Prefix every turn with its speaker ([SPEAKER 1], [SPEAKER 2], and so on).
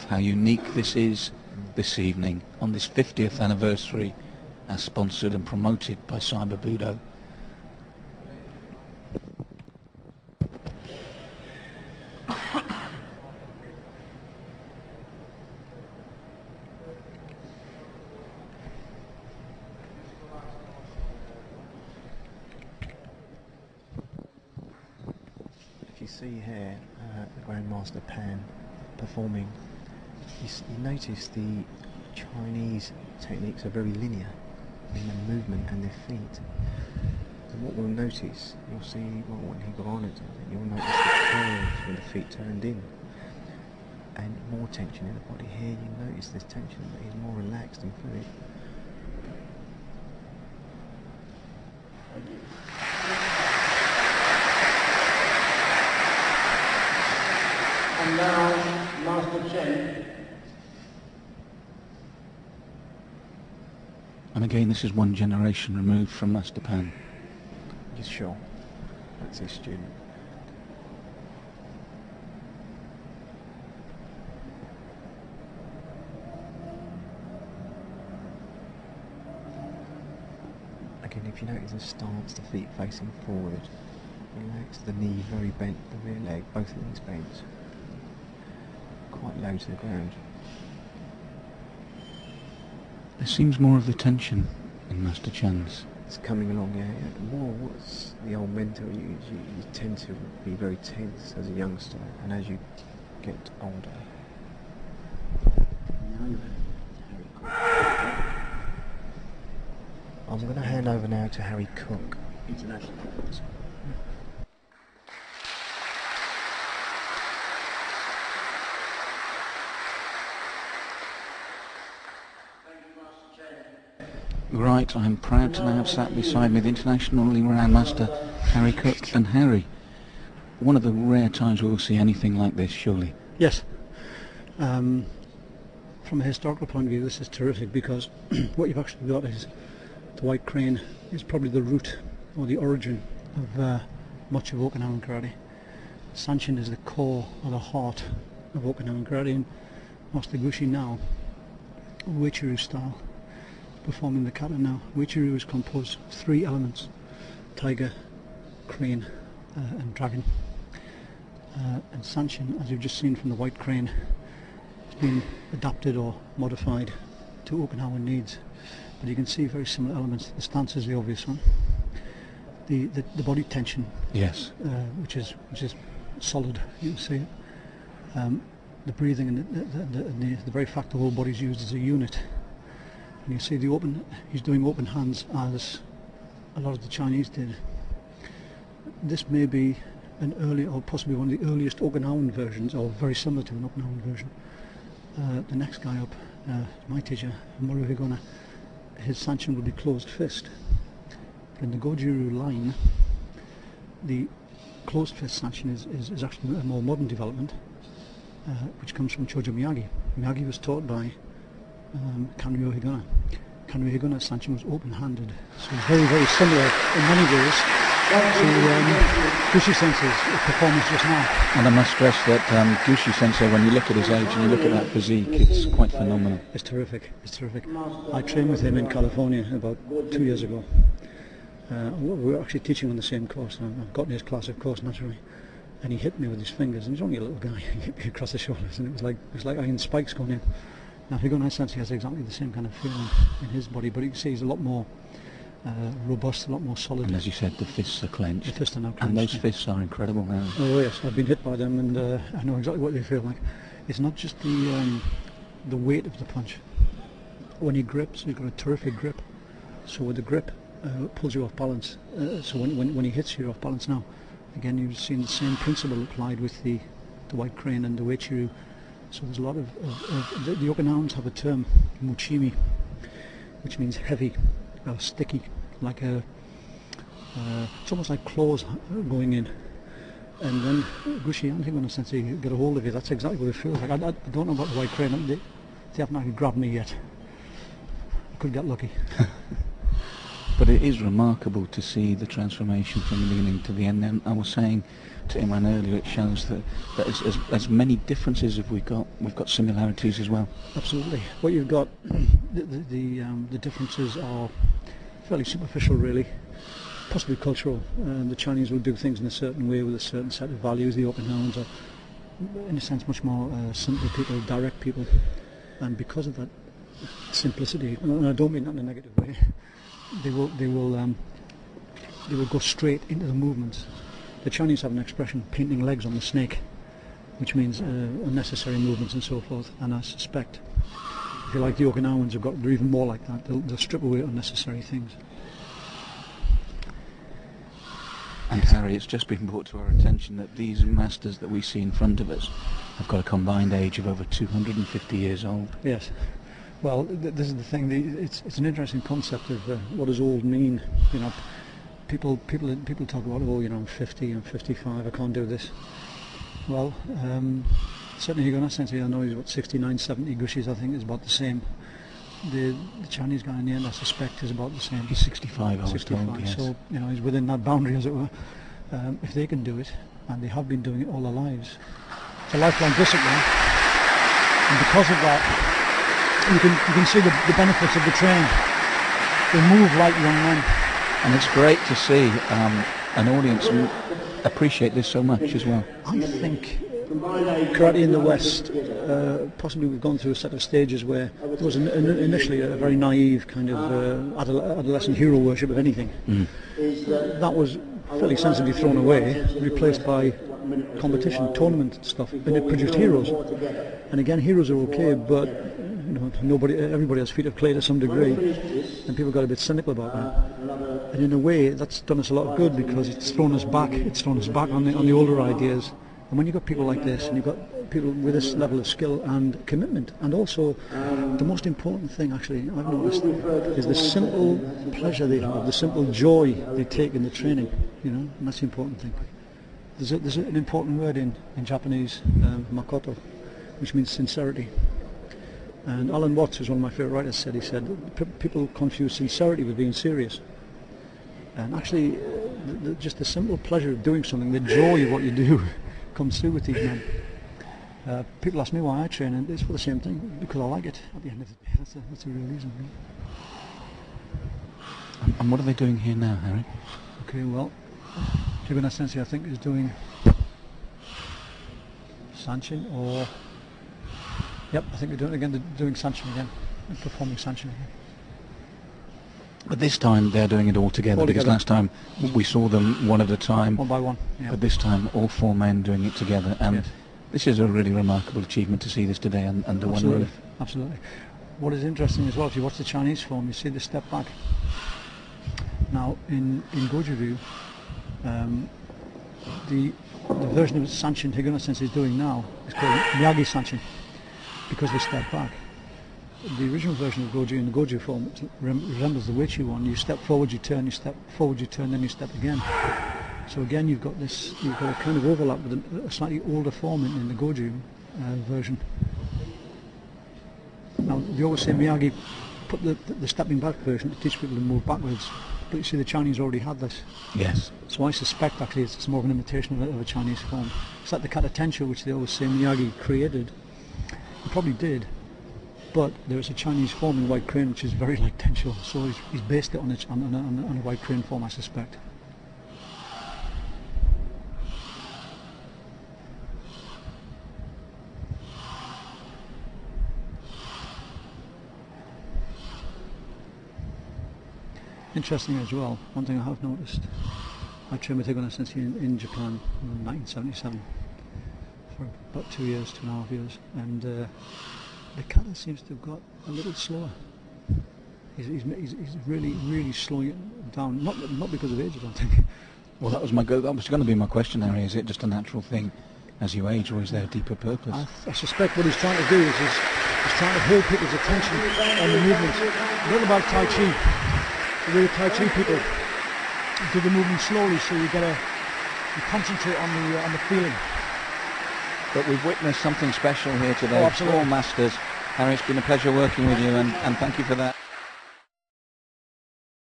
[SPEAKER 1] enough how unique this is this evening on this 50th anniversary, as sponsored and promoted by Cyber Budo.
[SPEAKER 2] You see here the Grandmaster Pan performing. You notice the Chinese techniques are very linear in their movement and their feet. And what we'll notice, you'll see when he got on it, you'll notice the curves when the feet turned in, and more tension in the body. Here you notice this tension, but he's more relaxed and fluid.
[SPEAKER 3] And now, Master Chiem.
[SPEAKER 1] And again, this is one generation removed from Master Pan.
[SPEAKER 2] Yes, sure. That's his student. Again, if you notice the stance, the feet facing forward, relax, the knee very bent, the rear leg, both knees bent, quite low to the ground.
[SPEAKER 1] There seems more of the tension in Master Chan's.
[SPEAKER 2] It's coming along, yeah. More what's the old mentor, you tend to be very tense as a youngster, and as you get older. I'm going to hand over now to Harry Cook. International.
[SPEAKER 1] Right, I'm proud to now have sat beside me the internationally renowned master Harry Cook. And Harry, one of the rare times we will see anything like this, surely.
[SPEAKER 4] Yes. From a historical point of view, this is terrific, because what you've actually got is the white crane is probably the root or the origin of much of Okinawan karate. Sanchin is the core or the heart of Okinawan karate, and Master Gushi now, Uechiru style, performing the kata now. Uechiru is composed of three elements: tiger, crane and dragon. And Sanchin, as you've just seen from the white crane, has been adapted or modified to Okinawan needs. But you can see very similar elements. The stance is the obvious one. The body tension,
[SPEAKER 1] Yes.
[SPEAKER 4] which is solid. You can see it. The breathing and the very fact the whole body is used as a unit. And you see he's doing open hands as a lot of the Chinese did. This may be an early, or possibly one of the earliest Okinawan versions, or very similar to an Okinawan version. The next guy up, my teacher, Moro Higona, his Sanchin will be closed fist. But in the Goju-ryu line, the closed fist Sanchin is actually a more modern development, which comes from Chojo Miyagi. Miyagi was taught by Kanryo Higona. Kanryo Higona's Sanchin was open-handed, so very, very similar in many ways to Gushi Sensei's performance just now.
[SPEAKER 1] And I must stress that Gushi Sensei, when you look at his age and you look at that physique, it's quite phenomenal.
[SPEAKER 4] It's terrific, it's terrific. I trained with him in California about 2 years ago. We were actually teaching on the same course, and I've gotten his class, of course, naturally. And he hit me with his fingers, and he's only a little guy. He hit me across the shoulders, and it was like iron spikes going in. Now Higona Sensei has exactly the same kind of feeling in his body, but you can see he's a lot more robust, a lot more solid.
[SPEAKER 1] And as you said, the fists are clenched.
[SPEAKER 4] The fists are now clenched.
[SPEAKER 1] And those fists are incredible now.
[SPEAKER 4] Oh yes, I've been hit by them, and I know exactly what they feel like. It's not just the weight of the punch. When he grips, he's got a terrific grip. So with the grip, it pulls you off balance. So when he hits you, you're off balance now. Again, you've seen the same principle applied with the white crane and the Uechiru. So there's a lot of the Okinawans have a term, muchimi, which means heavy, sticky, like it's almost like claws going in. And then Gushi and Higona Sensei get a hold of you. That's exactly what it feels like. I don't know about the white crane. They haven't actually grabbed me yet. I could get lucky.
[SPEAKER 1] But it is remarkable to see the transformation from the beginning to the end. And I was saying to Imran earlier, it shows that as many differences as we've got similarities as well.
[SPEAKER 4] Absolutely. What you've got, the differences are fairly superficial, really, possibly cultural. The Chinese will do things in a certain way with a certain set of values. The open hounds are, in a sense, much more simple people, direct people, and because of that simplicity, and I don't mean that in a negative way, they will go straight into the movements. The Chinese have an expression, painting legs on the snake, which means unnecessary movements and so forth. And I suspect, if you like, the Okinawans have got, they're even more like that. They'll strip away unnecessary things.
[SPEAKER 1] And Harry, it's just been brought to our attention that these masters that we see in front of us have got a combined age of over 250 years old.
[SPEAKER 4] Yes. Well, this is the thing. It's an interesting concept of what does old mean. You know, people talk about, oh, you know, I'm 50, I'm 55, I can't do this. Well, certainly you're going to sense. I know he's about 69, 70. Gushis, I think, is about the same. The Chinese guy in the end, I suspect, is about the same.
[SPEAKER 1] He's 65, I was
[SPEAKER 4] 65,
[SPEAKER 1] told, yes.
[SPEAKER 4] So, you know, he's within that boundary, as it were. If they can do it, and they have been doing it all their lives, it's a lifelong discipline. And because of that, you can see the benefits of the training. They move like young men.
[SPEAKER 1] And it's great to see an audience appreciate this so much as well.
[SPEAKER 4] I think karate in the West, possibly we've gone through a set of stages where there was initially a very naive kind of adolescent hero worship of anything. That was fairly sensibly thrown away, replaced by competition, tournament stuff, and it produced heroes. And again, heroes are okay, but you know, everybody has feet of clay to some degree, and people got a bit cynical about that. And in a way, that's done us a lot of good because it's thrown us back. It's thrown us back on the older ideas. And when you've got people like this, and you've got people with this level of skill and commitment, and also the most important thing, actually, I've noticed, is the simple pleasure they have, the simple joy they take in the training. You know, and that's the important thing. There's an important word in Japanese, makoto, which means sincerity. And Alan Watts, who's one of my favourite writers, said, people confuse sincerity with being serious. And actually, just the simple pleasure of doing something, the joy of what you do, comes through with these men. People ask me why I train, and it's for the same thing, because I like it at the end of the day. That's a real reason. Really.
[SPEAKER 1] And what are they doing here now, Harry?
[SPEAKER 4] Okay, well, Jiguna Sensei, I think, is doing Sanchin, or... Yep, I think they're doing Sanchin again, performing Sanchin again.
[SPEAKER 1] But this time they're doing it all together, because last time we saw them one at a time.
[SPEAKER 4] One by one. Yeah.
[SPEAKER 1] But this time all four men doing it together, and
[SPEAKER 4] yes.
[SPEAKER 1] This is a really remarkable achievement to see this today under one roof.
[SPEAKER 4] Absolutely. What is interesting as well, if you watch the Chinese form, you see the step back. Now, in Goju-ryu, the version of Sanchin Higuna Sensei is doing now is called Miyagi Sanchin, because they step back. The original version of Goju in the Goju form resembles the Weichi one. You step forward, you turn, you step forward, you turn, then you step again. So again, you've got a kind of overlap with a slightly older form in the Goju version. Now, they always say Miyagi put the stepping back version to teach people to move backwards, but you see the Chinese already had this.
[SPEAKER 1] Yes.
[SPEAKER 4] So I suspect actually it's more of an imitation of a Chinese form. It's like the Kata Tensho, which they always say Miyagi created. He probably did, but there is a Chinese form in white crane which is very like Tensho, so he's based it on a white crane form, I suspect. Interesting as well, one thing I have noticed, I trained with Higuna Sensei in Japan in 1977 for about 2 years, 2.5 years, and the Kata seems to have got a little slower. He's really slowing it down, not because of age, I don't think.
[SPEAKER 1] Well, that was going to be my question, Harry. Is it just a natural thing as you age, or is there a deeper purpose?
[SPEAKER 4] I suspect what he's trying to do is he's trying to hold people's attention on the movements. A little about Tai Chi. The way Tai Chi people do the movement slowly, so you concentrate on the feeling.
[SPEAKER 1] But we've witnessed something special here today.
[SPEAKER 4] Oh, absolutely.
[SPEAKER 1] Four masters. Harry, it's been a pleasure working with you, and thank you for that.